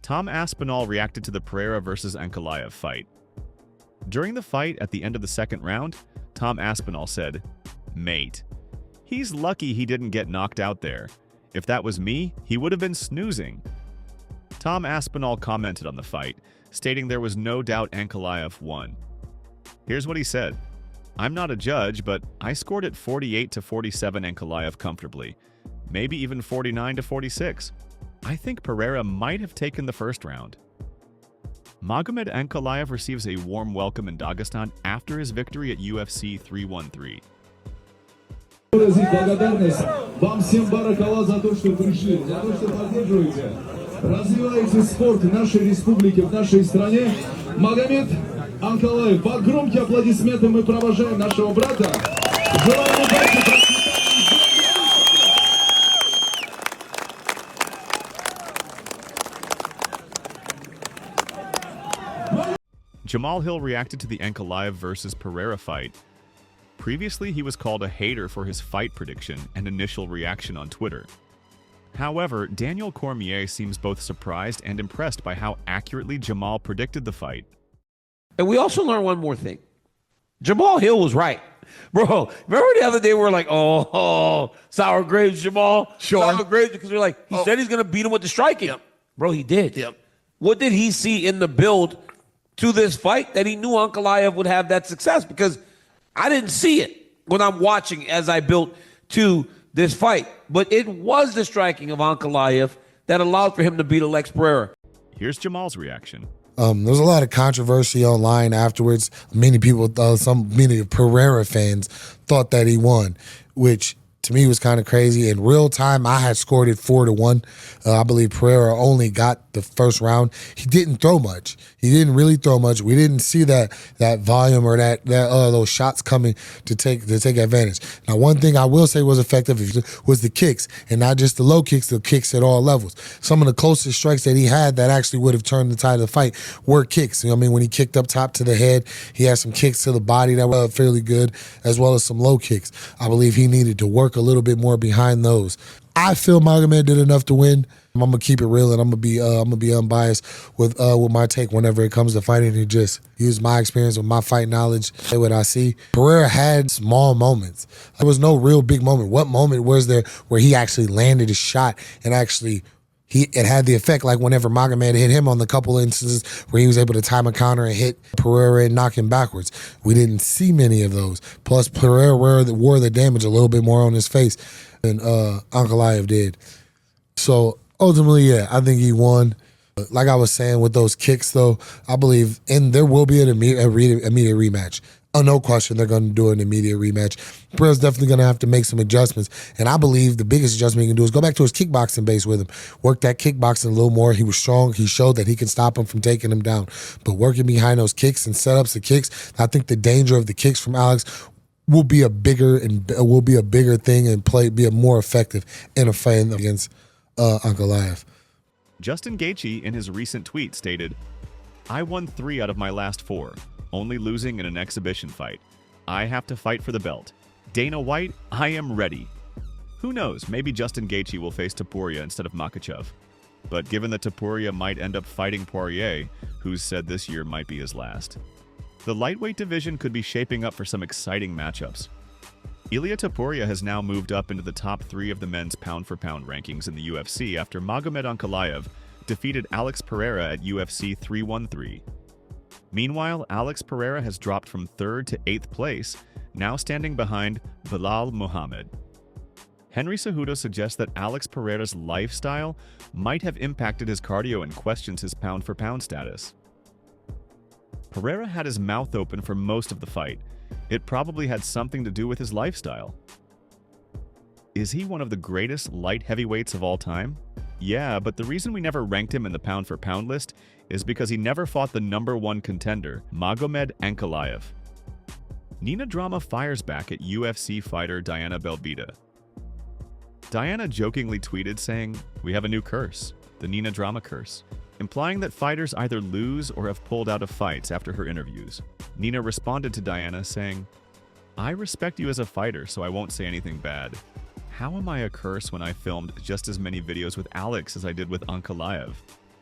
Tom Aspinall reacted to the Pereira vs. Ankalaev fight. During the fight at the end of the second round, Tom Aspinall said, "Mate, he's lucky he didn't get knocked out there. If that was me, he would have been snoozing." Tom Aspinall commented on the fight, stating there was no doubt Ankalaev won. Here's what he said. "I'm not a judge, but I scored it 48-47 Ankalaev comfortably, maybe even 49-46. I think Pereira might have taken the first round." Magomed Ankalaev receives a warm welcome in Dagestan after his victory at UFC 313. Выразить благодарность вам всем баракалла за то, что пришли, за то, что поддерживаете, развиваете спорт в нашей республике, в нашей стране. Магомед Анкалаев, под громкие аплодисменты мы провожаем нашего брата. Желаем удачи. Jamahal Hill reacted to the Ankalaev vs. Pereira fight. Previously, he was called a hater for his fight prediction and initial reaction on Twitter. However, Daniel Cormier seems both surprised and impressed by how accurately Jamahal predicted the fight. And we also learned one more thing. Jamahal Hill was right. Bro, remember the other day we were like, oh, sour grapes, Jamahal? Sure. Sour grapes, because we're like, he said he's going to beat him with the striking. Yep. Bro, he did. Yep. What did he see in the build to this fight that he knew Ankalaev would have that success? Because I didn't see it when I'm watching as I built to this fight. But it was the striking of Ankalaev that allowed for him to beat Alex Pereira. Here's Jamal's reaction. There was a lot of controversy online afterwards. Many people, many Pereira fans thought that he won, which to me was kind of crazy. In real time, I had scored it 4-1. I believe Pereira only got the first round. He didn't throw much. He didn't really throw much. We didn't see that volume or those shots coming to take advantage. Now, one thing I will say was effective was the kicks, and not just the low kicks, the kicks at all levels. Some of the closest strikes that he had that actually would have turned the tide of the fight were kicks. You know what I mean? When he kicked up top to the head, he had some kicks to the body that were fairly good, as well as some low kicks. I believe he needed to work a little bit more behind those. I feel Magomed did enough to win. I'm gonna keep it real, and I'm gonna be unbiased with my take whenever it comes to fighting, and just use my experience with my fight knowledge, say what I see. Pereira had small moments. There was no real big moment. What moment was there where he actually landed a shot and actually it had the effect, like whenever Magomed hit him on the couple instances where he was able to time a counter and hit Pereira and knock him backwards. We didn't see many of those. Plus, Pereira wore the damage a little bit more on his face than Ankalaev did. So ultimately, yeah, I think he won. Like I was saying with those kicks, though, I believe, and there will be an immediate rematch. No question, they're going to do an immediate rematch. Pereira's definitely going to have to make some adjustments, and I believe the biggest adjustment he can do is go back to his kickboxing base with him. Work that kickboxing a little more. He was strong. He showed that he can stop him from taking him down. But working behind those kicks and setups of kicks, I think the danger of the kicks from Alex will be a bigger thing and be a more effective in a fight against Ankalaev. Justin Gaethje, in his recent tweet, stated, "I won 3 out of my last 4. Only losing in an exhibition fight. I have to fight for the belt. Dana White, I am ready." Who knows, maybe Justin Gaethje will face Topuria instead of Makhachev. But given that Topuria might end up fighting Poirier, who's said this year might be his last, the lightweight division could be shaping up for some exciting matchups. Ilia Topuria has now moved up into the top 3 of the men's pound-for-pound rankings in the UFC after Magomed Ankalaev defeated Alex Pereira at UFC 313. Meanwhile, Alex Pereira has dropped from 3rd to 8th place, now standing behind Belal Muhammad. Henry Cejudo suggests that Alex Pereira's lifestyle might have impacted his cardio and questions his pound-for-pound status. Pereira had his mouth open for most of the fight. It probably had something to do with his lifestyle. Is he one of the greatest light heavyweights of all time? Yeah, but the reason we never ranked him in the pound-for-pound list is because he never fought the #1 contender, Magomed Ankalaev. Nina Drama fires back at UFC fighter Diana Belbita. Diana jokingly tweeted saying, "We have a new curse, the Nina Drama curse," implying that fighters either lose or have pulled out of fights after her interviews. Nina responded to Diana saying, "I respect you as a fighter, so I won't say anything bad. How am I a curse when I filmed just as many videos with Alex as I did with Ankalaev?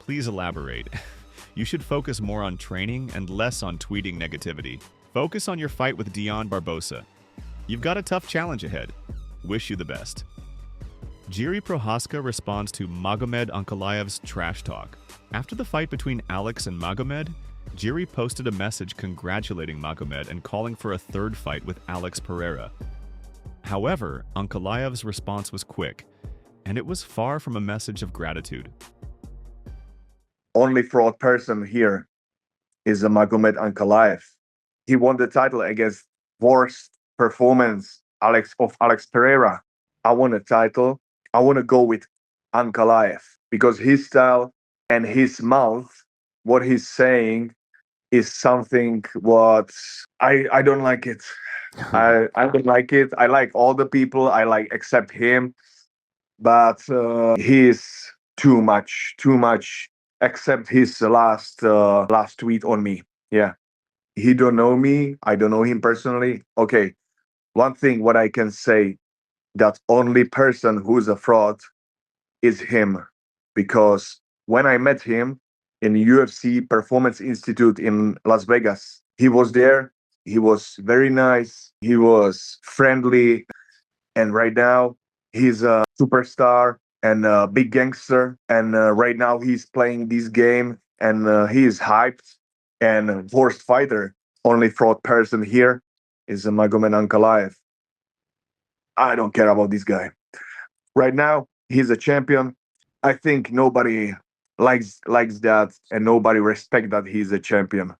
Please elaborate. You should focus more on training and less on tweeting negativity. Focus on your fight with Dion Barbosa. You've got a tough challenge ahead. Wish you the best. Jiri Prochazka responds to Magomed Ankalaev's trash talk. After the fight between Alex and Magomed, Jiri posted a message congratulating Magomed and calling for a third fight with Alex Pereira. However, Ankalaev's response was quick, and it was far from a message of gratitude. Only fraud person here is Magomed Ankalaev. He won the title against worst performance Alex Pereira. I want a title. I want to go with Ankalaev because his style and his mouth, what he's saying, is something what I don't like it. I don't like it. I like all the people. I like except him, but he is too much. Except his last tweet on me. Yeah, he don't know me. I don't know him personally. Okay, one thing what I can say, that only person who's a fraud is him, because when I met him in UFC Performance Institute in Las Vegas, he was there. He was very nice. He was friendly, and right now he's a superstar and a big gangster, and right now he's playing this game, and he is hyped and worst fighter. Only fraud person here is Magomed Ankalaev. I don't care about this guy. Right now he's a champion. I think nobody likes that, and nobody respects that he's a champion.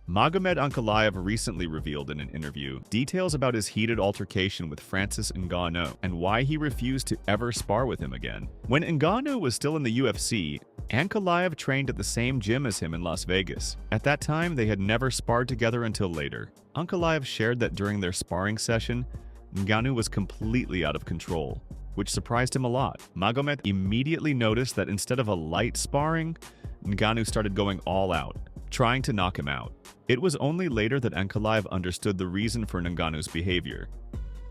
Magomed Ankalaev recently revealed in an interview details about his heated altercation with Francis Ngannou and why he refused to ever spar with him again. When Ngannou was still in the UFC, Ankalaev trained at the same gym as him in Las Vegas. At that time, they had never sparred together until later. Ankalaev shared that during their sparring session, Ngannou was completely out of control, which surprised him a lot. Magomed immediately noticed that instead of a light sparring, Ngannou started going all out, trying to knock him out. It was only later that Ankalaev understood the reason for Ngannou's behavior.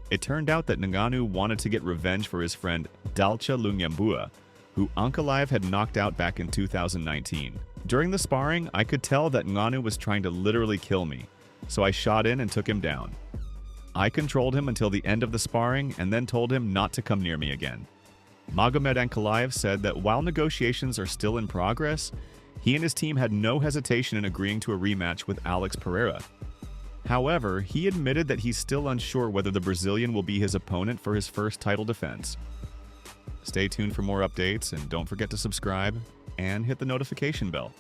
It turned out that Ngannou wanted to get revenge for his friend Dalcha Lungyambua, who Ankalaev had knocked out back in 2019. During the sparring, I could tell that Ngannou was trying to literally kill me, so I shot in and took him down. I controlled him until the end of the sparring and then told him not to come near me again. Magomed Ankalaev said that while negotiations are still in progress, he and his team had no hesitation in agreeing to a rematch with Alex Pereira. However, he admitted that he's still unsure whether the Brazilian will be his opponent for his first title defense. Stay tuned for more updates, and don't forget to subscribe and hit the notification bell.